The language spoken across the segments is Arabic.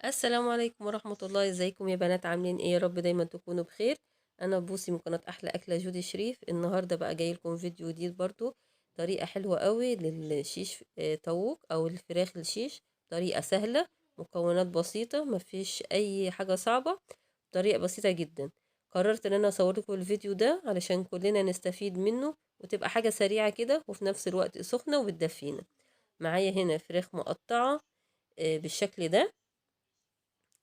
السلام عليكم ورحمة الله. ازيكم يا بنات؟ عاملين ايه؟ يا رب دايما تكونوا بخير. انا بوسي من قناة احلى اكلة جودي شريف. النهاردة بقى جاي لكم فيديو جديد برضو، طريقة حلوة قوي للشيش طاووق او الفراخ الشيش. طريقة سهلة، مكونات بسيطة، مفيش اي حاجة صعبة، طريقة بسيطة جدا. قررت ان انا اصور لكم الفيديو ده علشان كلنا نستفيد منه، وتبقى حاجة سريعة كده وفي نفس الوقت سخنة وبتدفينا. معايا هنا فراخ مقطعة بالشكل ده.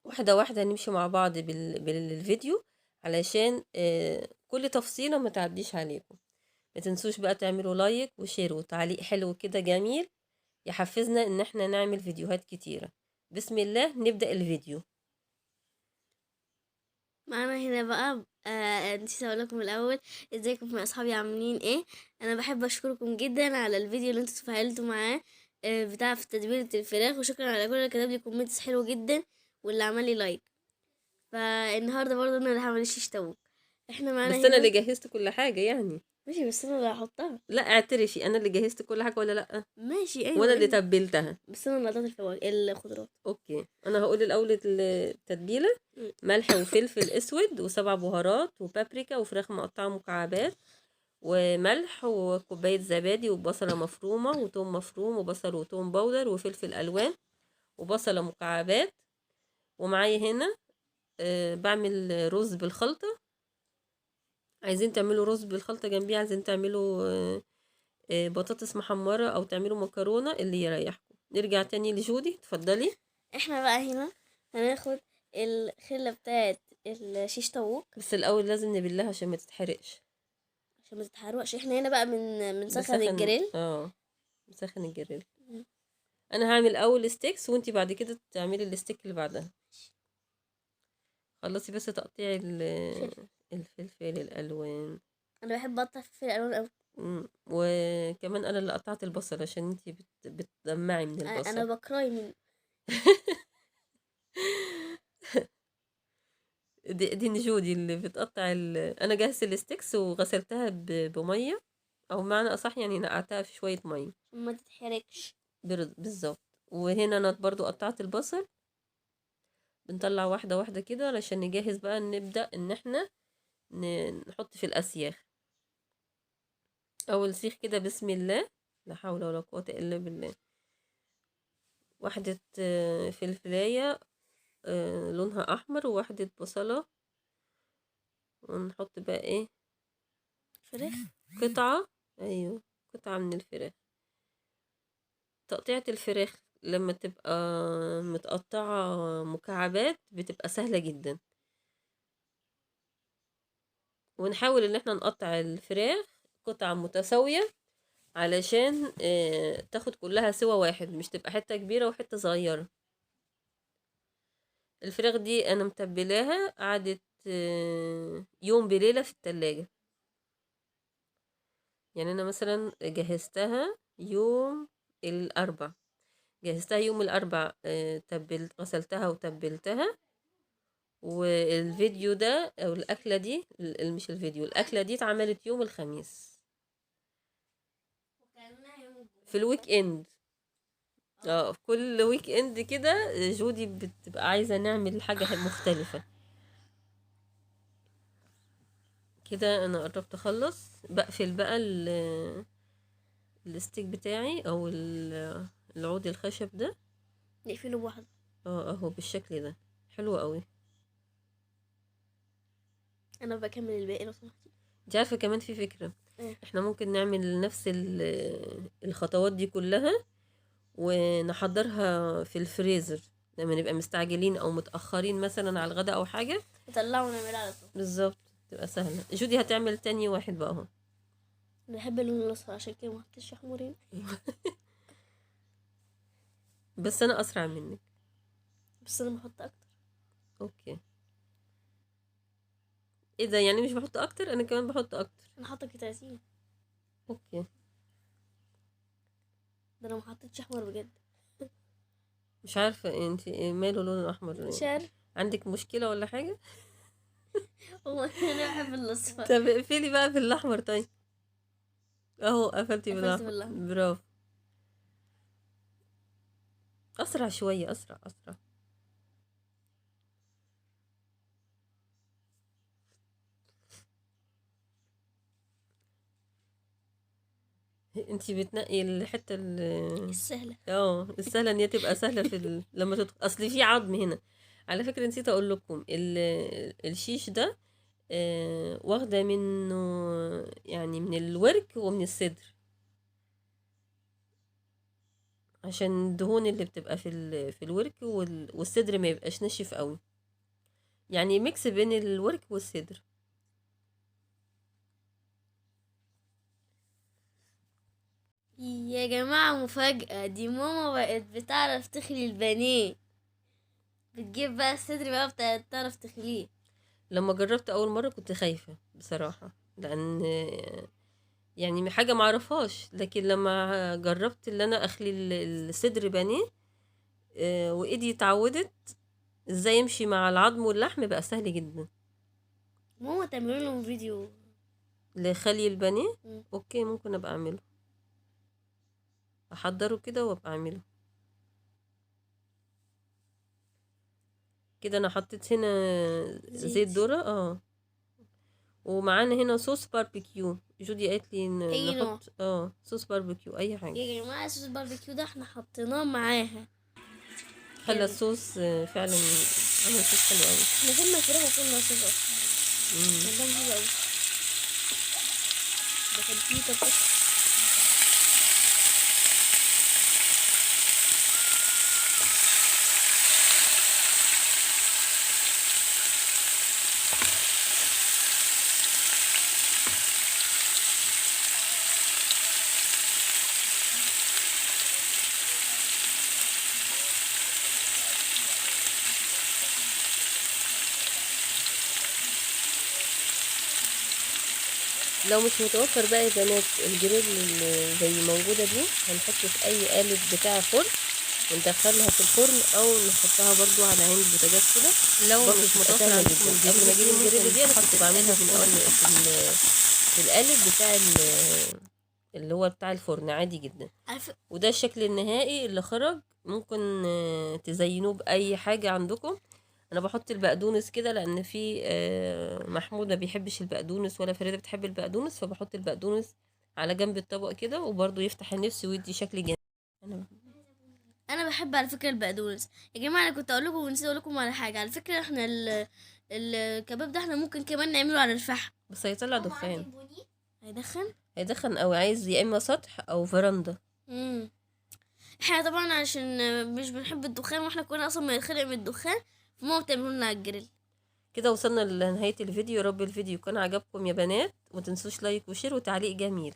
واحدة واحدة نمشي مع بعض بالفيديو علشان كل تفصيلة ما تعديش عليكم. ما تنسوش بقى تعملوا لايك وشير وتعليق حلو كده جميل يحفزنا ان احنا نعمل فيديوهات كتيرة. بسم الله نبدأ الفيديو. معانا هنا بقى نسيت اقول لكم الاول ازيكم يا اصحابي عاملين ايه. انا بحب اشكركم جدا على الفيديو اللي انتوا تفاعلتوا معاه بتاع في تتبيله الفراخ، وشكرا على كل اللي كتب لي كومنتس حلو جدا واللي عمل لي لايك. فالنهارده برضه انا اللي هعمل الشيش طاووق. احنا معانا بس انا اللي هنا. جهزت كل حاجة يعني. ماشي، بس انا اللي هحطها. لا اعترفي، انا اللي جهزت كل حاجة ولا لا؟ ماشي، وانا ايوه اللي ايوه. تبلتها. بس انا اللي قطعت الخضروات. اوكي، انا هقول الاول التتبيلة: م. ملح وفلفل اسود وسبع بهارات وبابريكا وفراخ مقطعة مكعبات وملح وكوباية زبادي وبصلة مفرومة وتوم مفروم وبصل وتوم باودر وفلفل ألوان وبصلة مكعبات. ومعايا هنا بعمل رز بالخلطة. عايزين تعملوا رز بالخلطة جنبيه، عايزين تعملوا بطاطس محمرة أو تعملوا مكرونة، اللي يريحكم. نرجع تاني لجودي، تفضلي. احنا بقى هنا هناخد الخلة بتاعت الشيش طاووق بس الأول لازم نبلها عشان ما تتحرقش. عشان ما تتحرقش. احنا هنا بقى من سخن بسخن الجريل. بسخن الجريل. أنا هعمل أول ستيكس وانتي بعد كده تعملي الستيك اللي بعدها. خلصي بس تقطيع فلفل. الفلفل الالوان. انا بحب اقطع فلفل الالوان قوي. وكمان انا اللي قطعت البصل عشان انتي بتدمعي من انا البصل. بكراي من. دي نجودي اللي بتقطع انا جهزت الستيكس وغسلتها بميه، او معنى اصح يعني نقعتها في شويه ميه. عشان ما تتحرقش. بالظبط. وهنا انا برضو قطعت البصل. بنطلع واحده واحده كده علشان نجهز بقى نبدا ان احنا نحط في الاسياخ. اول سيخ كده بسم الله، لا حول ولا قوه الا بالله. واحدة فلفلاية لونها أحمر، وواحدة بصلة. ونحط بقى ايه؟ فراخ. قطعة. أيوه، قطعة من الفراخ. تقطيعة الفراخ لما تبقى متقطعة مكعبات بتبقى سهلة جدا. ونحاول ان احنا نقطع الفراخ قطع متساوية علشان تاخد كلها سوا واحد، مش تبقى حتة كبيرة وحتة صغيرة. الفراخ دي انا متبلاها، قعدت يوم بليلة في التلاجة. يعني انا مثلا جهزتها يوم الاربع. جهزتها يوم الاربع، تبلت غسلتها وتبلتها. والفيديو ده او الاكله دي مش الفيديو، الاكله دي اتعملت يوم الخميس في الويك اند. في كل ويك اند كده جودي بتبقى عايزه نعمل حاجه مختلفه. كده انا قربت اخلص، بقفل بقى الستيك بتاعي او العود الخشب ده. نقفله بواحدة. اهو بالشكل ده، حلو قوي. انا بكمل الباقي لو سمحتي. انت عارفه كمان في فكره؟ ايه. احنا ممكن نعمل نفس الخطوات دي كلها ونحضرها في الفريزر لما نبقى مستعجلين او متاخرين مثلا على الغداء او حاجه. نطلعه ونعمله على طول. بالظبط، تبقى سهله. جودي هتعمل تاني واحد بقى اهو. انا بحب اللون الاصفر عشان كده ما حطيتش احمرين. بس انا اسرع منك. بس انا بحط اكتر. اوكي. ايه ده؟ يعني مش بحط اكتر؟ انا كمان بحط اكتر. انا حاطه 30. اوكي. ده انا ما حطيتش احمر بجد. مش عارفه انت ماله لونه مش احمر؟ عارف. عندك مشكله ولا حاجه؟ هو انا بحب الاصفر. طب اقفلي بقى في الاحمر طيب. اهو قفلتي قفلت بالاحمر، بالاحمر. برافو. اسرع شويه، اسرع اسرع. انتي بتنقي الحتة السهلة. السهلة ان هي تبقى سهلة لما اصل في عظم هنا. على فكرة نسيت اقول لكم الشيش ده واخدة منه يعني من الورك ومن الصدر، عشان الدهون اللي بتبقى في الورك والصدر ما يبقاش ناشف قوي، يعني ميكس بين الورك والصدر. يا جماعة مفاجأة، دي ماما بقت بتعرف تخلي البانيه، بتجيب بقى الصدر بقى بتعرف تخليه. لما جربت اول مرة كنت خايفة بصراحة، لان يعني حاجة معرفهاش، لكن لما جربت اللي انا اخلي الصدر بانيه وايدي اتعودت ازاي يمشي مع العظم واللحم، بقى سهل جدا. ماما تعمل لهم فيديو لخلي البانيه مم. اوكي، ممكن ابقى اعمله، احضره كده وابقى اعمله كده. انا حطيت هنا زيت زيت. ذرة ومعانا هنا صوص باربيكيو. جودي قالت لي اي نوع؟ نحط صوص باربيكيو اي حاجة. يا جماعة صوص الباربيكيو ده احنا حطيناه معاها، خلى كان الصوص فعلا عمل صوص حلو قوي. من غير ما الفراخ كلها صوص اصلا، كان ده حلو اوي. ده كان فيه طبقة. لو مش متوفر بقى يا بنات الجريل اللي زي موجودة دي، هنحط في اي قالب بتاع فرن وندخلها في الفرن، او نحطها برضو على عين البوتاجاز كده. لو مش متوفر عندكم الجريل قبل ما اجيب الجريل دي انا كنت بعملها في الاول في القالب بتاع اللي هو بتاع الفرن عادي جدا. وده الشكل النهائي اللي خرج. ممكن تزينوه بأي حاجة عندكم. انا بحط البقدونس كده لان في محمود ما بيحبش البقدونس ولا فريدة بتحب البقدونس، فبحط البقدونس على جنب الطبق كده، وبرضه يفتح النفس ويدي شكل جميل. انا بحب على فكرة البقدونس. يا جماعة انا كنت اقول لكم ونسيت اقول لكم على حاجة، على فكرة احنا الكباب ده احنا ممكن كمان نعمله على الفحم. بس هيطلع دخان، هيدخن قوي. عايز يا اما سطح او فرندا. احنا طبعا عشان مش بنحب الدخان، واحنا كنا اصلا ما يتخلق من الدخان، فماما بتعمله لنا على الجريل. كده وصلنا لنهاية الفيديو. يا رب الفيديو يكون عجبكم يا بنات، ومتنسوش لايك وشير وتعليق جميل.